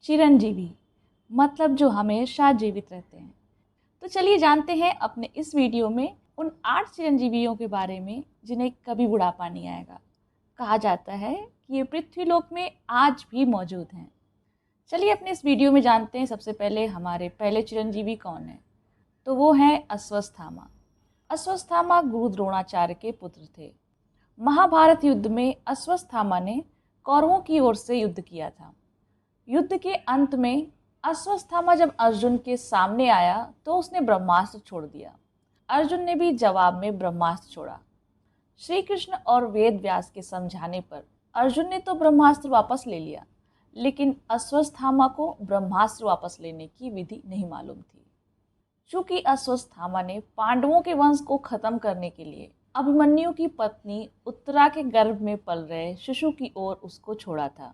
चिरंजीवी मतलब जो हमेशा जीवित रहते हैं। तो चलिए जानते हैं अपने इस वीडियो में उन 8 चिरंजीवियों के बारे में जिन्हें कभी बुढ़ापा नहीं आएगा। कहा जाता है कि ये पृथ्वीलोक में आज भी मौजूद हैं। चलिए अपने इस वीडियो में जानते हैं सबसे पहले हमारे पहले चिरंजीवी कौन है। तो वो हैं अश्वत्थामा। अश्वत्थामा गुरु द्रोणाचार्य के पुत्र थे। महाभारत युद्ध में अश्वत्थामा ने कौरवों की ओर से युद्ध किया था। युद्ध के अंत में अश्वत्थामा जब अर्जुन के सामने आया तो उसने ब्रह्मास्त्र छोड़ दिया। अर्जुन ने भी जवाब में ब्रह्मास्त्र छोड़ा। श्री कृष्ण और वेद व्यास के समझाने पर अर्जुन ने तो ब्रह्मास्त्र वापस ले लिया, लेकिन अश्वत्थामा को ब्रह्मास्त्र वापस लेने की विधि नहीं मालूम थी। चूंकि अश्वत्थामा ने पांडवों के वंश को खत्म करने के लिए अभिमन्यु की पत्नी उत्तरा के गर्भ में पल रहे शिशु की ओर उसको छोड़ा था,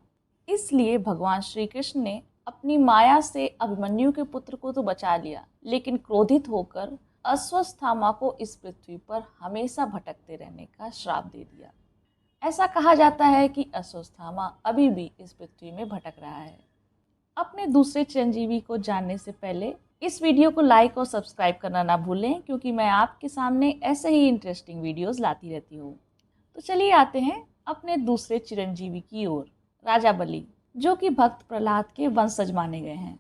इसलिए भगवान श्री कृष्ण ने अपनी माया से अभिमन्यु के पुत्र को तो बचा लिया, लेकिन क्रोधित होकर अश्वत्थामा को इस पृथ्वी पर हमेशा भटकते रहने का श्राप दे दिया। ऐसा कहा जाता है कि अश्वत्थामा अभी भी इस पृथ्वी में भटक रहा है। अपने दूसरे चिरंजीवी को जानने से पहले इस वीडियो को लाइक और सब्सक्राइब करना ना भूलें, क्योंकि मैं आपके सामने ऐसे ही इंटरेस्टिंग वीडियोस लाती रहती हूँ। तो चलिए आते हैं अपने दूसरे चिरंजीवी की ओर, राजा बलि, जो कि भक्त प्रहलाद के वंशज माने गए हैं।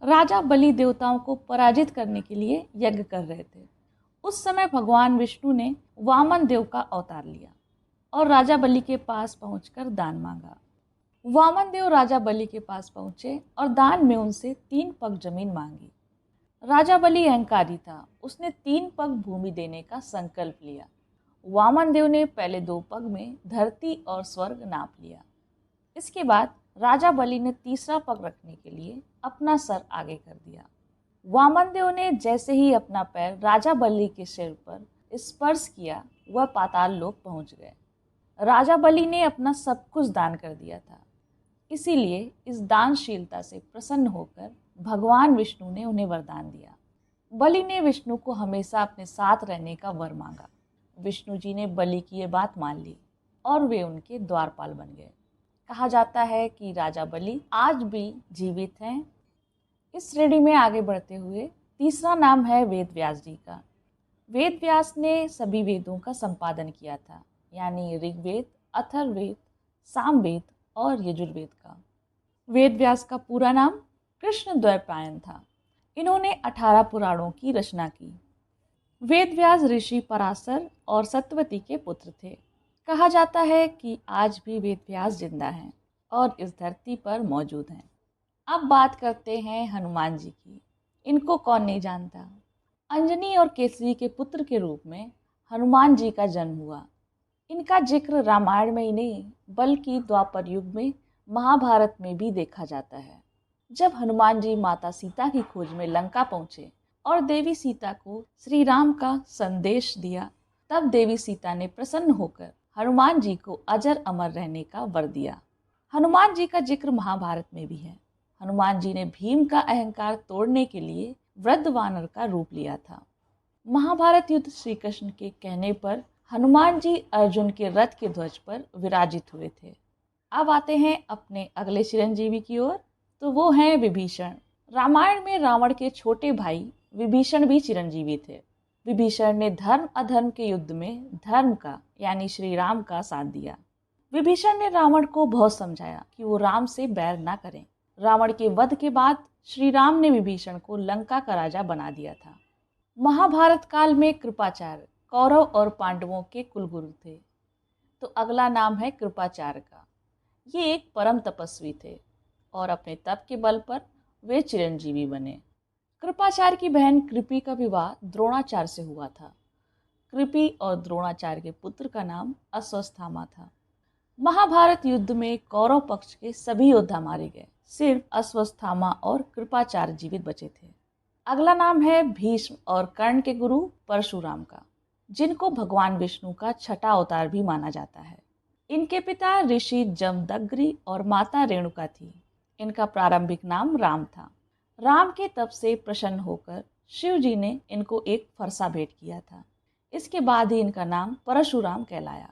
राजा बलि देवताओं को पराजित करने के लिए यज्ञ कर रहे थे। उस समय भगवान विष्णु ने वामन देव का अवतार लिया और राजा बलि के पास पहुंचकर दान मांगा। वामन देव राजा बलि के पास पहुंचे और दान में उनसे 3 पग जमीन मांगी। राजा बलि अहंकारी था, उसने 3 पग भूमि देने का संकल्प लिया। वामन देव ने पहले 2 पग में धरती और स्वर्ग नाप लिया। इसके बाद राजा बलि ने तीसरा पग रखने के लिए अपना सर आगे कर दिया। वामन देव ने जैसे ही अपना पैर राजा बलि के सिर पर स्पर्श किया, वह पाताल लोक पहुंच गए। राजा बलि ने अपना सब कुछ दान कर दिया था, इसीलिए इस दानशीलता से प्रसन्न होकर भगवान विष्णु ने उन्हें वरदान दिया। बलि ने विष्णु को हमेशा अपने साथ रहने का वर मांगा। विष्णु जी ने बलि की ये बात मान ली और वे उनके द्वारपाल बन गए। कहा जाता है कि राजा बलि आज भी जीवित हैं। इस श्रेणी में आगे बढ़ते हुए तीसरा नाम है वेद व्यास जी का। वेद व्यास ने सभी वेदों का संपादन किया था, यानी ऋग्वेद, अथर्ववेद, सामवेद और यजुर्वेद का। वेद व्यास का पूरा नाम कृष्ण द्वैपायन था। इन्होंने 18 पुराणों की रचना की। वेद व्यास ऋषि पराशर और सत्यवती के पुत्र थे। कहा जाता है कि आज भी वेद व्यास जिंदा हैं और इस धरती पर मौजूद हैं। अब बात करते हैं हनुमान जी की। इनको कौन नहीं जानता। अंजनी और केसरी के पुत्र के रूप में हनुमान जी का जन्म हुआ। इनका जिक्र रामायण में ही नहीं बल्कि द्वापर युग में महाभारत में भी देखा जाता है। जब हनुमान जी माता सीता की खोज में लंका पहुंचे और देवी सीता को श्री राम का संदेश दिया, तब देवी सीता ने प्रसन्न होकर हनुमान जी को अजर अमर रहने का वर दिया। हनुमान जी का जिक्र महाभारत में भी है। हनुमान जी ने भीम का अहंकार तोड़ने के लिए वृद्ध वानर का रूप लिया था। महाभारत युद्ध श्री कृष्ण के कहने पर हनुमान जी अर्जुन के रथ के ध्वज पर विराजित हुए थे। अब आते हैं अपने अगले चिरंजीवी की ओर, तो वो हैं विभीषण। रामायण में रावण के छोटे भाई विभीषण भी चिरंजीवी थे। विभीषण ने धर्म अधर्म के युद्ध में धर्म का यानी श्री राम का साथ दिया। विभीषण ने रावण को बहुत समझाया कि वो राम से बैर ना करें। रावण के वध के बाद श्री राम ने विभीषण को लंका का राजा बना दिया था। महाभारत काल में कृपाचार्य कौरव और पांडवों के कुलगुरु थे। तो अगला नाम है कृपाचार्य का। ये एक परम तपस्वी थे और अपने तप के बल पर वे चिरंजीवी बने। कृपाचार्य की बहन कृपि का विवाह द्रोणाचार्य से हुआ था। कृपि और द्रोणाचार्य के पुत्र का नाम अश्वत्थामा था। महाभारत युद्ध में कौरव पक्ष के सभी योद्धा मारे गए, सिर्फ अश्वत्थामा और कृपाचार्य जीवित बचे थे। अगला नाम है भीष्म और कर्ण के गुरु परशुराम का, जिनको भगवान विष्णु का छठा अवतार भी माना जाता है। इनके पिता ऋषि जमदग्नि और माता रेणुका थी। इनका प्रारंभिक नाम राम था। राम के तप से प्रसन्न होकर शिव जी ने इनको एक फरसा भेंट किया था। इसके बाद ही इनका नाम परशुराम कहलाया।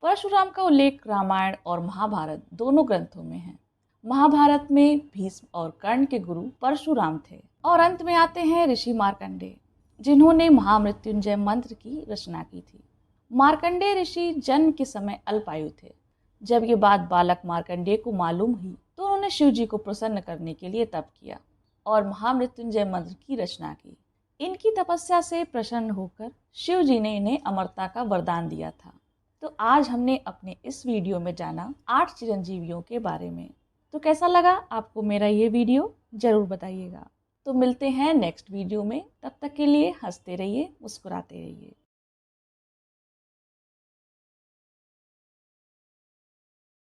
परशुराम का उल्लेख रामायण और महाभारत दोनों ग्रंथों में है। महाभारत में भीष्म और कर्ण के गुरु परशुराम थे। और अंत में आते हैं ऋषि मार्कंडेय, जिन्होंने महामृत्युंजय मंत्र की रचना की थी। मार्कंडेय ऋषि जन्म के समय अल्पायु थे। जब ये बात बालक मार्कंडेय को मालूम हुई तो उन्होंने शिव जी को प्रसन्न करने के लिए तप किया और महामृत्युंजय मंत्र की रचना की। इनकी तपस्या से प्रसन्न होकर शिव जी ने इन्हें अमरता का वरदान दिया था। तो आज हमने अपने इस वीडियो में जाना 8 चिरंजीवियों के बारे में। तो कैसा लगा आपको मेरा ये वीडियो, ज़रूर बताइएगा। तो मिलते हैं नेक्स्ट वीडियो में, तब तक के लिए हंसते रहिए, मुस्कुराते रहिए।